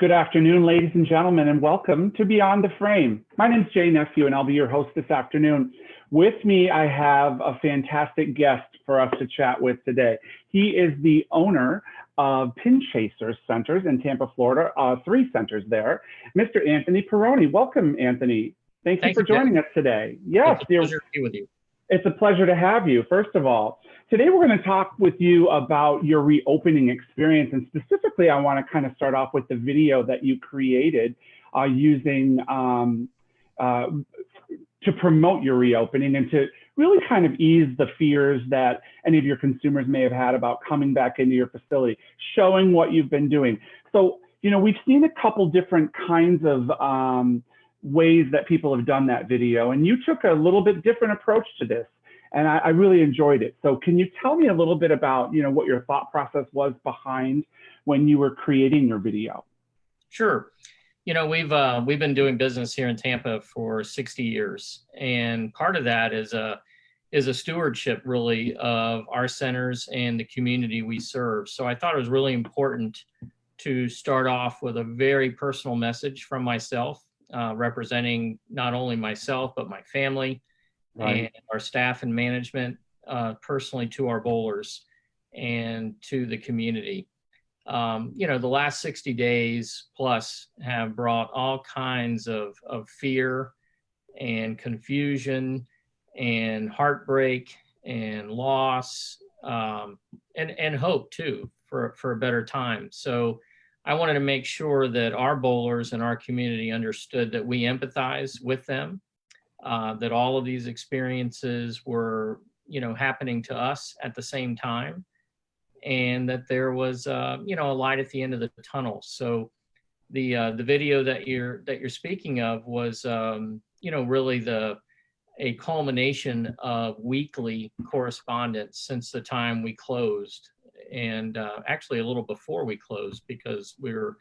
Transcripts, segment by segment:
Good afternoon, ladies and gentlemen, and welcome to Beyond the Frame. My name is Jay Nephew, and I'll be your host this afternoon. With me, I have a fantastic guest for us to chat with today. He is the owner of Pin Chaser Centers in Tampa, Florida, 3 centers there, Mr. Anthony Perrone. Welcome, Anthony. Thank you for joining us today. Yes, it's a pleasure to be with you. It's a pleasure to have you, first of all. Today, we're going to talk with you about your reopening experience. And specifically, I want to kind of start off with the video that you created using to promote your reopening and to really kind of ease the fears that any of your consumers may have had about coming back into your facility, showing what you've been doing. So, you know, we've seen a couple different kinds of ways that people have done that video, and you took a little bit different approach to this, and I really enjoyed it. So can you tell me a little bit about, you know, what your thought process was behind when you were creating your video? Sure. You know, we've been doing business here in Tampa for 60 years, and part of that is a stewardship really of our centers and the community we serve. So I thought it was really important to start off with a very personal message from myself, representing not only myself, but my family and our staff and management, personally to our bowlers and to the community. You know, the last 60 days plus have brought all kinds of fear and confusion and heartbreak and loss and hope too for a better time. So I wanted to make sure that our bowlers and our community understood that we empathize with them, that all of these experiences were, you know, happening to us at the same time, and that there was, you know, a light at the end of the tunnel. So the video that you're speaking of was, you know, really a culmination of weekly correspondence since the time we closed. And actually a little before we closed, because we were,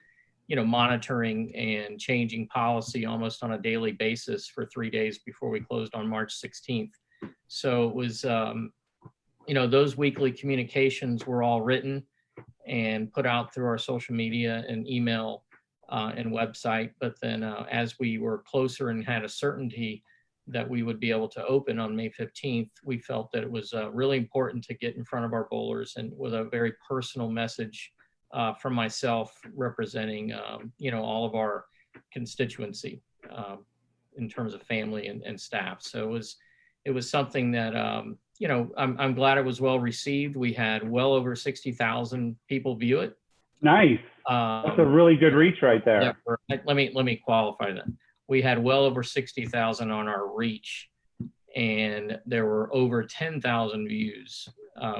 you know, monitoring and changing policy almost on a daily basis for 3 days before we closed on March 16th. So it was, you know, those weekly communications were all written and put out through our social media and email and website. But then as we were closer and had a certainty that we would be able to open on May 15th, we felt that it was really important to get in front of our bowlers and with a very personal message from myself representing, you know, all of our constituency in terms of family and staff. So it was something that, you know, I'm glad it was well received. We had well over 60,000 people view it. Nice. That's a really good reach right there. Yeah, let me qualify that. We had well over 60,000 on our reach, and there were over 10,000 views.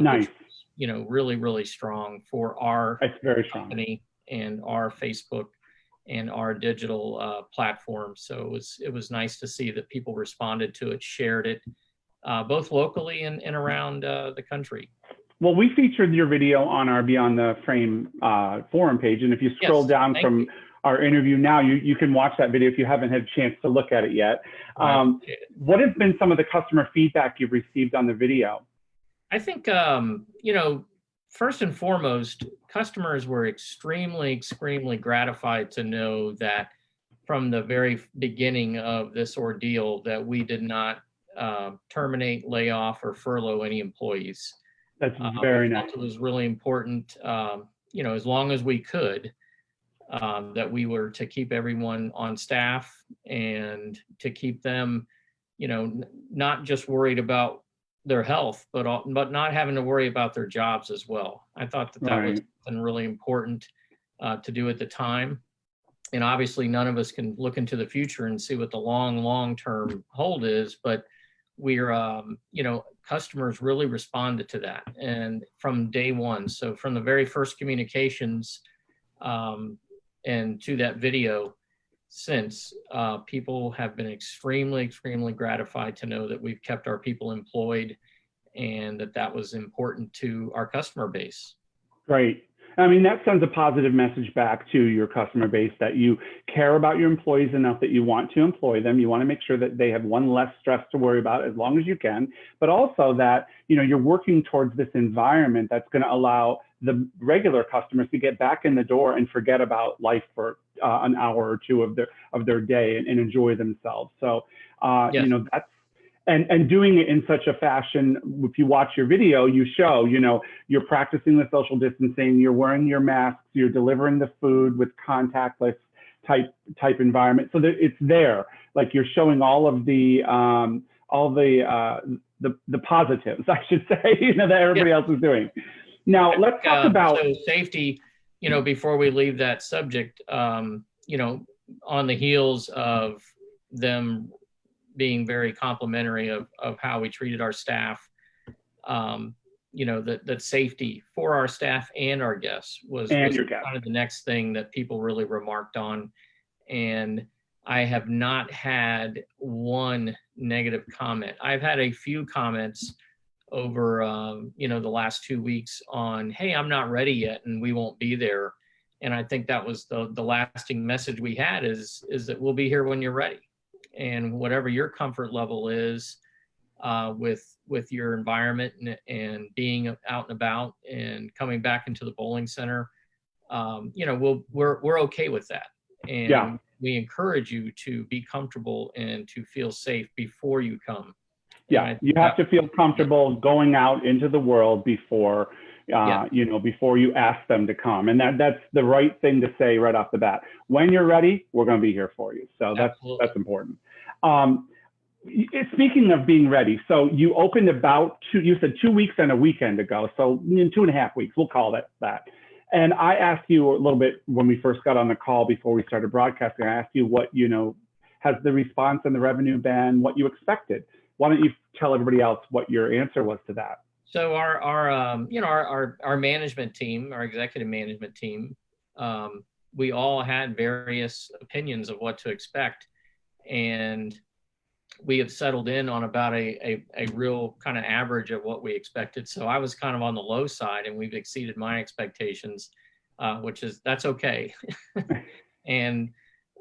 Nice. Which was, you know, really, really strong for our company and our Facebook and our digital platform. So it was nice to see that people responded to it, shared it, both locally and around the country. Well, we featured your video on our Beyond the Frame forum page, and if you scroll down from our interview now, you can watch that video if you haven't had a chance to look at it yet. What has been some of the customer feedback you've received on the video? I think, you know, first and foremost, customers were extremely gratified to know that from the very beginning of this ordeal that we did not terminate, lay off, or furlough any employees. That's very nice. It was really important, you know, as long as we could, that we were to keep everyone on staff and to keep them, you know, not just worried about their health, but not having to worry about their jobs as well. I thought that was something really important to do at the time. And obviously none of us can look into the future and see what the long-term hold is, but we're, you know, customers really responded to that. And from day one, so from the very first communications, and to that video since, people have been extremely gratified to know that we've kept our people employed and that was important to our customer base. Great. I mean, that sends a positive message back to your customer base that you care about your employees enough that you want to employ them. You want to make sure that they have one less stress to worry about as long as you can, but also that, you know, you're working towards this environment that's going to allow the regular customers to get back in the door and forget about life for an hour or two of their day and enjoy themselves. So, Yes. you know, that's, and doing it in such a fashion, if you watch your video, you show, you know, you're practicing the social distancing, you're wearing your masks, you're delivering the food with contactless type environment, so that it's there. Like you're showing all the positives, I should say, you know, that everybody else is doing. Now let's talk about so safety. You know, before we leave that subject, you know, on the heels of them being very complimentary of how we treated our staff, you know, that safety for our staff and our guests was kind of the next thing that people really remarked on. And I have not had one negative comment. I've had a few comments over, you know, the last 2 weeks on, hey, I'm not ready yet and we won't be there. And I think that was the lasting message we had is that we'll be here when you're ready. And whatever your comfort level is with your environment and being out and about and coming back into the bowling center, you know, we're okay with that. And we encourage you to be comfortable and to feel safe before you come. Yeah, you have to feel comfortable going out into the world before, you know, before you ask them to come. And that's the right thing to say right off the bat. When you're ready, we're going to be here for you. So that's important. Speaking of being ready, so you opened you said 2 weeks and a weekend ago. So in 2.5 weeks, we'll call it that. And I asked you a little bit when we first got on the call before we started broadcasting, I asked you what, you know, has the response and the revenue been what you expected? Why don't you tell everybody else what your answer was to that? So our management team, our executive management team, we all had various opinions of what to expect, and we have settled in on about a real kind of average of what we expected. So I was kind of on the low side, and we've exceeded my expectations, that's okay. And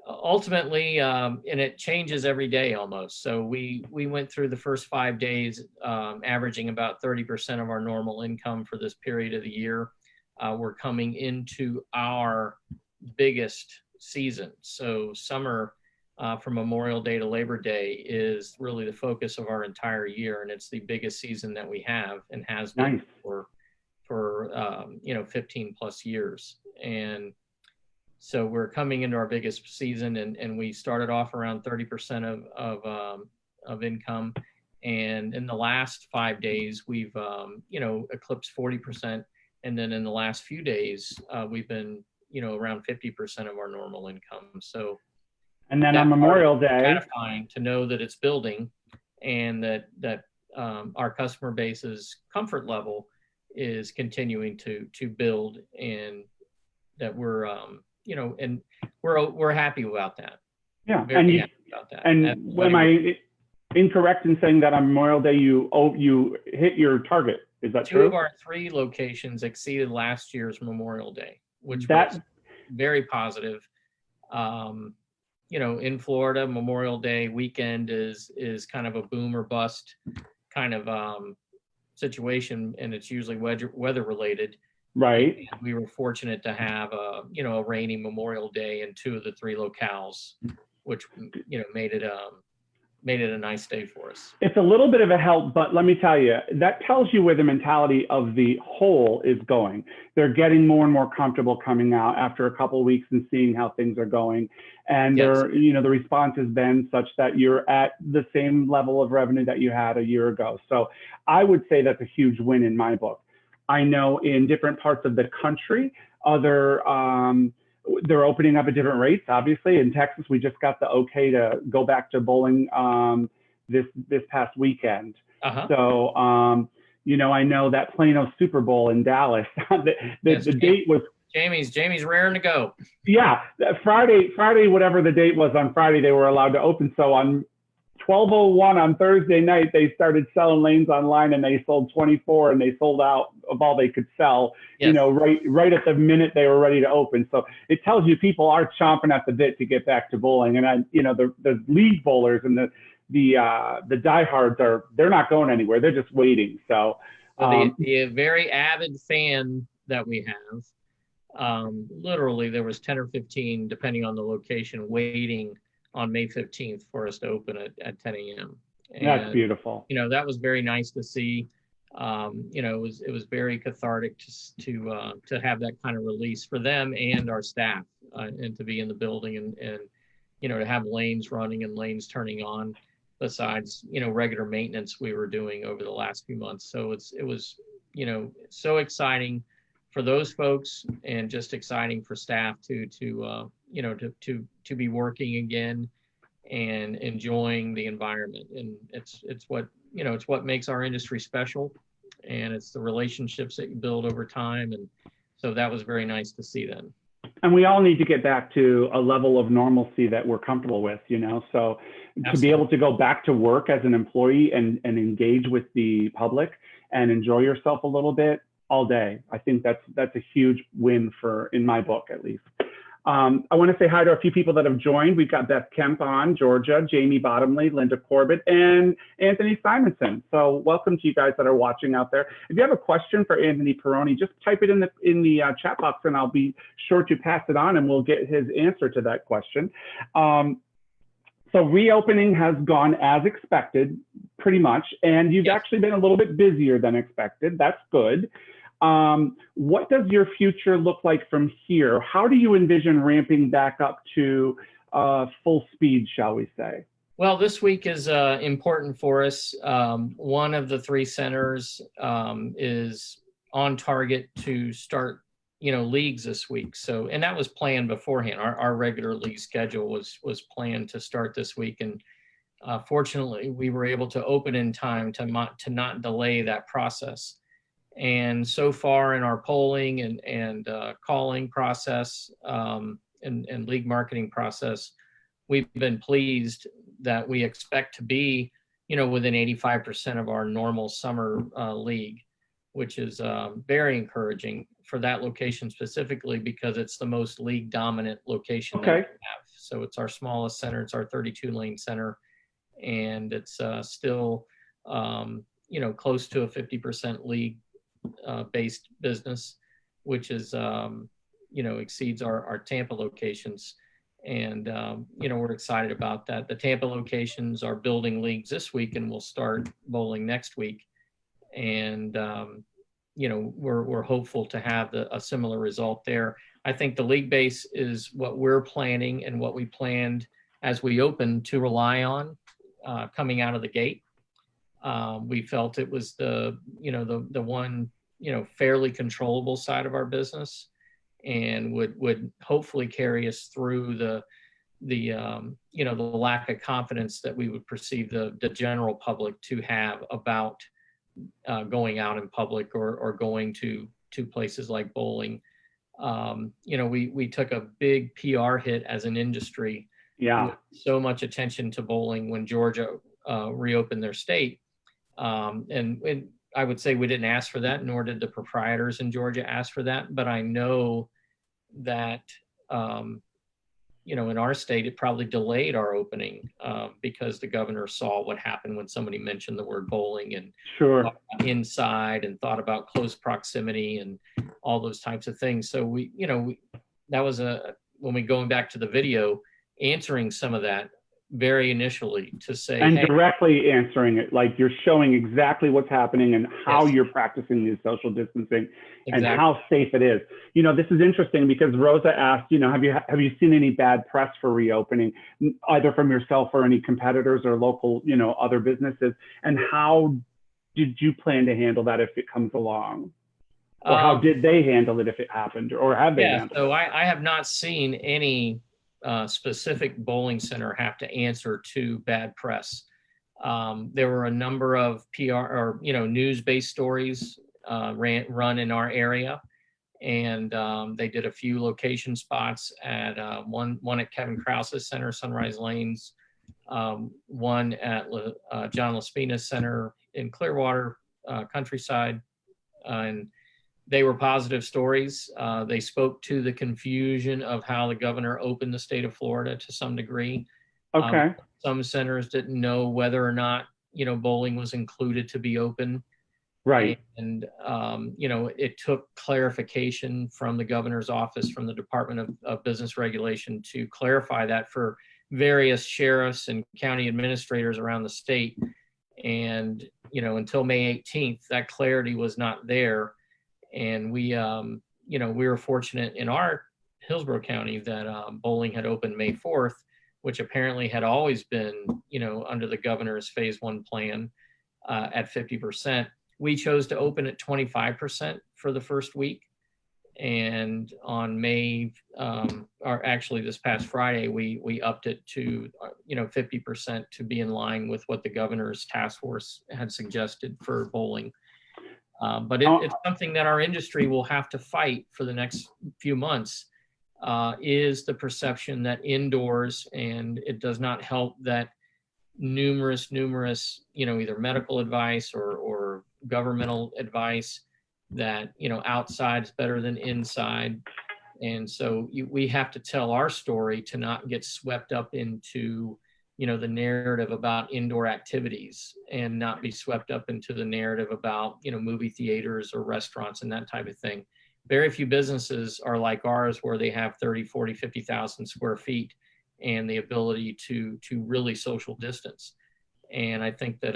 ultimately, and it changes every day almost. So we went through the first 5 days, averaging about 30% of our normal income for this period of the year. We're coming into our biggest season. So summer, from Memorial Day to Labor Day, is really the focus of our entire year, and it's the biggest season that we have and has been for 15 plus years. And so we're coming into our biggest season, and we started off around 30% of income, and in the last 5 days we've eclipsed 40%, and then in the last few days we've been around 50% of our normal income. So. And then on Memorial Day, gratifying to know that it's building, and that our customer base's comfort level is continuing to build, and that we're and we're happy about that. Yeah, very happy about that. And am I incorrect in saying that on Memorial Day you hit your target? Is that true? 2 of our 3 locations exceeded last year's Memorial Day, which was very positive. In Florida, Memorial Day weekend is kind of a boom or bust kind of situation, and it's usually weather related. Right. And we were fortunate to have a rainy Memorial Day in 2 of the 3 locales, which made it a nice day for us. It's a little bit of a help, but let me tell you, that tells you where the mentality of the whole is going. They're getting more and more comfortable coming out after a couple of weeks and seeing how things are going. And the response has been such that you're at the same level of revenue that you had a year ago. So I would say that's a huge win in my book. I know in different parts of the country, they're opening up at different rates. Obviously, in Texas, we just got the okay to go back to bowling this past weekend. So, I know that Plano Super Bowl in Dallas, the date was... Jamie's raring to go. Yeah, Friday, whatever the date was on Friday, they were allowed to open. So on 12:01 on Thursday night, they started selling lanes online, and they sold 24, and they sold out of all they could sell, right at the minute they were ready to open. So it tells you people are chomping at the bit to get back to bowling. And the league bowlers and the diehards they're not going anywhere. They're just waiting. So the very avid fan that we have. Literally, there was 10 or 15, depending on the location, waiting on May 15th for us to open at 10 a.m. And, that's beautiful. that was very nice to see. It was very cathartic to have that kind of release for them and our staff, and to be in the building and to have lanes running and lanes turning on, besides regular maintenance we were doing over the last few months. So it was so exciting for those folks, and just exciting for staff to be working again and enjoying the environment. And it's what makes our industry special, and it's the relationships that you build over time. And so that was very nice to see then. And we all need to get back to a level of normalcy that we're comfortable with, so Absolutely. To be able to go back to work as an employee and engage with the public and enjoy yourself a little bit all day, I think that's a huge win in my book, at least. I want to say hi to a few people that have joined. We've got Beth Kemp on, Georgia, Jamie Bottomley, Linda Corbett, and Anthony Simonson. So welcome to you guys that are watching out there. If you have a question for Anthony Perrone, just type it in the chat box, and I'll be sure to pass it on, and we'll get his answer to that question. So reopening has gone as expected, pretty much, and you've actually been a little bit busier than expected. That's good. What does your future look like from here? How do you envision ramping back up to full speed, shall we say? Well, this week is important for us. One of the 3 centers is on target to start, leagues this week. So, and that was planned beforehand. Our regular league schedule was planned to start this week, and fortunately, we were able to open in time to not delay that process. And so far in our polling and calling process and league marketing process, we've been pleased that we expect to be, within 85% of our normal summer league, which is very encouraging for that location specifically, because it's the most league dominant location that we have. So it's our smallest center. It's our 32-lane center, and it's still, close to a 50% league based business, which is, exceeds our Tampa locations. And, we're excited about that. The Tampa locations are building leagues this week, and we'll start bowling next week. And, we're hopeful to have a similar result there. I think the league base is what we're planning and what we planned as we open to rely on coming out of the gate. We felt it was the one, fairly controllable side of our business, and would hopefully carry us through the lack of confidence that we would perceive the general public to have about going out in public or going to places like bowling. We took a big PR hit as an industry. Yeah. So much attention to bowling when Georgia reopened their state. And I would say we didn't ask for that, nor did the proprietors in Georgia ask for that. But I know that, in our state, it probably delayed our opening because the governor saw what happened when somebody mentioned the word bowling and sure inside and thought about close proximity and all those types of things. So that was when we going back to the video, answering some of that very initially to say, and hey, directly answering it, like you're showing exactly what's happening and how yes, you're practicing the social distancing exactly, and how safe it is. This is interesting because Rosa asked, have you seen any bad press for reopening, either from yourself or any competitors or local, other businesses? And how did you plan to handle that if it comes along? Or how did they handle it if it happened, or have they handled it? So I have not seen any specific bowling center have to answer to bad press. There were a number of PR or news-based stories run in our area, and they did a few location spots at one at Kevin Krause's center, Sunrise Lanes, one at John Laspina's center in Clearwater Countryside, and they were positive stories. They spoke to the confusion of how the governor opened the state of Florida to some degree. Okay. Some centers didn't know whether or not, bowling was included to be open. Right. And, it took clarification from the governor's office, from the Department of Business Regulation, to clarify that for various sheriffs and county administrators around the state. And, until May 18th, that clarity was not there. And we were fortunate in our Hillsborough County that bowling had opened May 4th, which apparently had always been, under the governor's phase 1 plan at 50%. We chose to open at 25% for the first week. And on or actually this past Friday, we upped it to, 50% to be in line with what the governor's task force had suggested for bowling. But it's something that our industry will have to fight for the next few months, is the perception that indoors, and it does not help that numerous, either medical advice or governmental advice that, outside's better than inside. And so we have to tell our story to not get swept up into, the narrative about indoor activities, and not be swept up into the narrative about, movie theaters or restaurants and that type of thing. Very few businesses are like ours, where they have 30, 40, 50,000 square feet and the ability to really social distance. And I think that,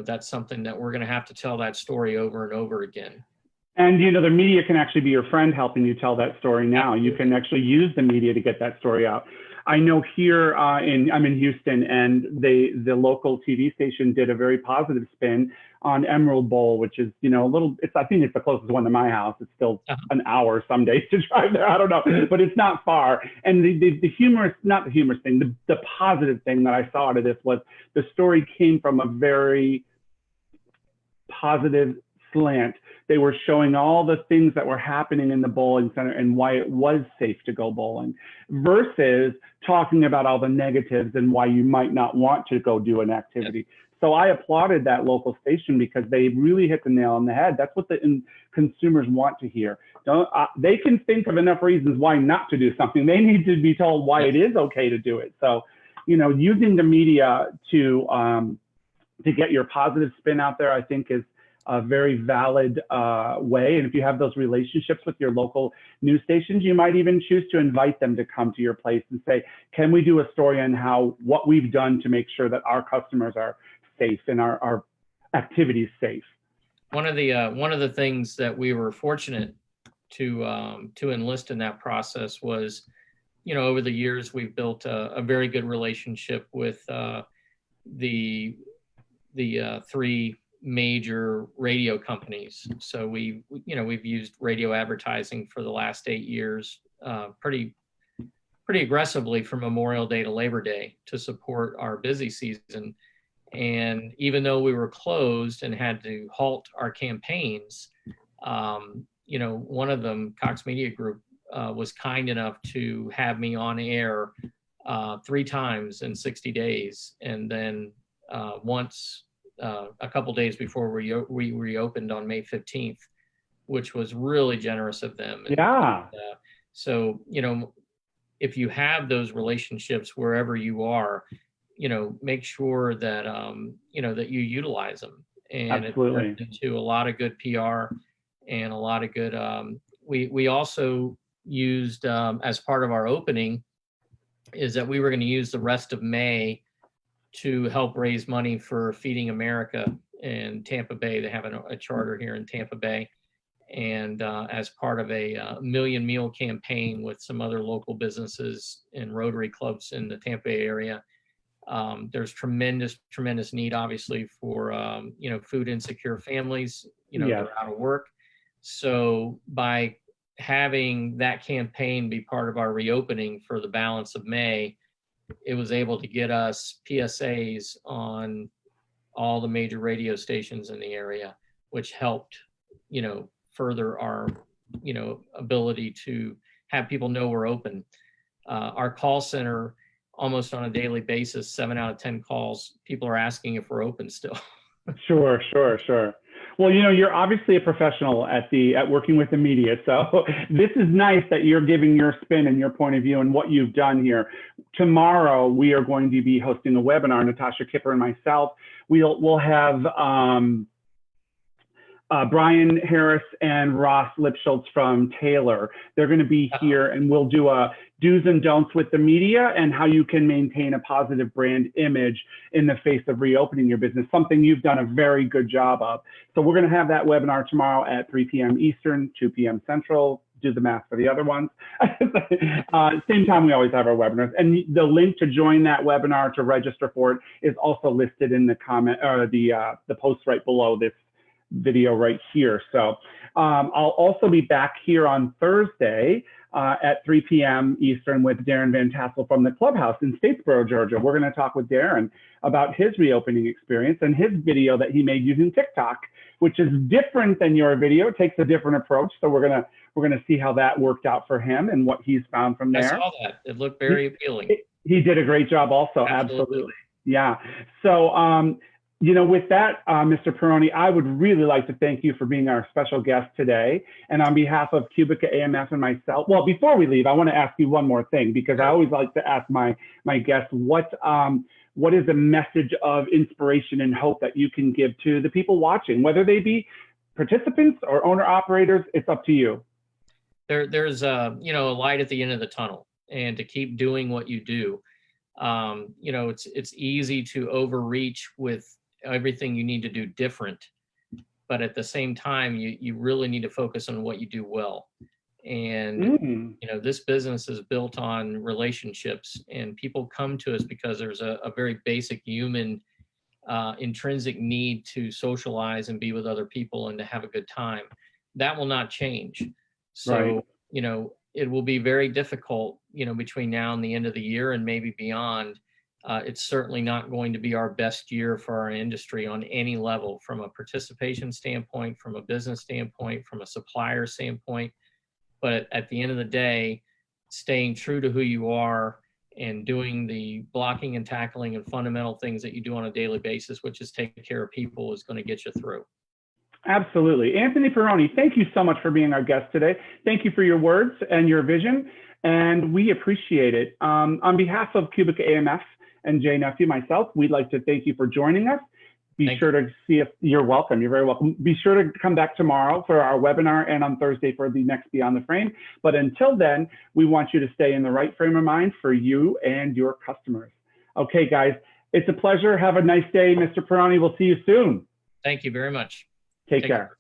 that's something that we're going to have to tell that story over and over again. And, the media can actually be your friend helping you tell that story now. You can actually use the media to get that story out. I know here I'm in Houston, and the local TV station did a very positive spin on Emerald Bowl, which is, I think it's the closest one to my house. It's still an hour some days to drive there. I don't know, but it's not far. And the humorous, not the humorous thing, the positive thing that I saw out of this was the story came from a very positive slant. They were showing all the things that were happening in the bowling center and why it was safe to go bowling, versus talking about all the negatives and why you might not want to go do an activity. So I applauded that local station, because they really hit the nail on the head. That's what the consumers want to hear. They can think of enough reasons why not to do something. They need to be told why it is okay to do it. So, using the media to get your positive spin out there, I think is a very valid way. And if you have those relationships with your local news stations, you might even choose to invite them to come to your place and say, can we do a story on what we've done to make sure that our customers are safe and our activities safe? One of the things that we were fortunate to enlist in that process was, over the years, we've built a very good relationship with the three major radio companies. So we've used radio advertising for the last 8 years, pretty aggressively, from Memorial Day to Labor Day, to support our busy season. And even though we were closed and had to halt our campaigns, one of them, Cox Media Group, was kind enough to have me on air 3 times in 60 days. And then once a couple days before we reopened on May 15th, which was really generous of them. Yeah. So, if you have those relationships wherever you are, make sure that, that you utilize them. And absolutely, it turned into a lot of good PR and a lot of good, we also used, as part of our opening, is that we were going to use the rest of May to help raise money for Feeding America in Tampa Bay. They have a charter here in Tampa Bay. And as part of a million meal campaign with some other local businesses and Rotary clubs in the Tampa Bay area, there's tremendous need, obviously, for, food insecure families, that are out of work. So by having that campaign be part of our reopening for the balance of May, it was able to get us PSAs on all the major radio stations in the area, which helped, further our, ability to have people know we're open. Our call center, almost on a daily basis, 7 out of 10 calls, people are asking if we're open still. Sure. Well, you're obviously a professional at working with the media. So this is nice that you're giving your spin and your point of view and what you've done here. Tomorrow, we are going to be hosting a webinar, Natasha Kipper and myself. We'll have Brian Harris and Ross Lipschultz from Taylor. They're going to be here, and we'll do a do's and don'ts with the media and how you can maintain a positive brand image in the face of reopening your business, something you've done a very good job of. So we're going to have that webinar tomorrow at 3 p.m. Eastern, 2 p.m. Central. Do the math for the other ones. Same time we always have our webinars. And the link to join that webinar, to register for it, is also listed in the comment or the post right below this video right here. So I'll also be back here on Thursday at 3 p.m. Eastern with Darren Van Tassel from the Clubhouse in Statesboro, Georgia. We're going to talk with Darren about his reopening experience and his video that he made using TikTok, which is different than your video. It takes a different approach. So we're gonna see how that worked out for him and what he's found from there. I saw that. It looked very appealing. He did a great job also. Absolutely. Yeah. So with that, Mr. Perrone, I would really like to thank you for being our special guest today. And on behalf of Cubica AMF and myself, well, before we leave, I want to ask you one more thing, because I always like to ask my guests what is a message of inspiration and hope that you can give to the people watching, whether they be participants or owner operators? It's up to you. There's a light at the end of the tunnel, and to keep doing what you do. It's easy to overreach with everything you need to do different, but at the same time, you really need to focus on what you do well. And this business is built on relationships, and people come to us because there's a very basic human intrinsic need to socialize and be with other people and to have a good time. That will not change. So, right. It will be very difficult, between now and the end of the year and maybe beyond. It's certainly not going to be our best year for our industry on any level, from a participation standpoint, from a business standpoint, from a supplier standpoint. But at the end of the day, staying true to who you are and doing the blocking and tackling and fundamental things that you do on a daily basis, which is taking care of people, is going to get you through. Absolutely. Anthony Perrone, thank you so much for being our guest today. Thank you for your words and your vision, and we appreciate it. On behalf of Cubica AMF and Jay Nephew, myself, we'd like to thank you for joining us. Be sure to see if you're welcome. You're very welcome. Be sure to come back tomorrow for our webinar and on Thursday for the next Beyond the Frame. But until then, we want you to stay in the right frame of mind for you and your customers. Okay, guys, it's a pleasure. Have a nice day, Mr. Perrone. We'll see you soon. Thank you very much. Take care.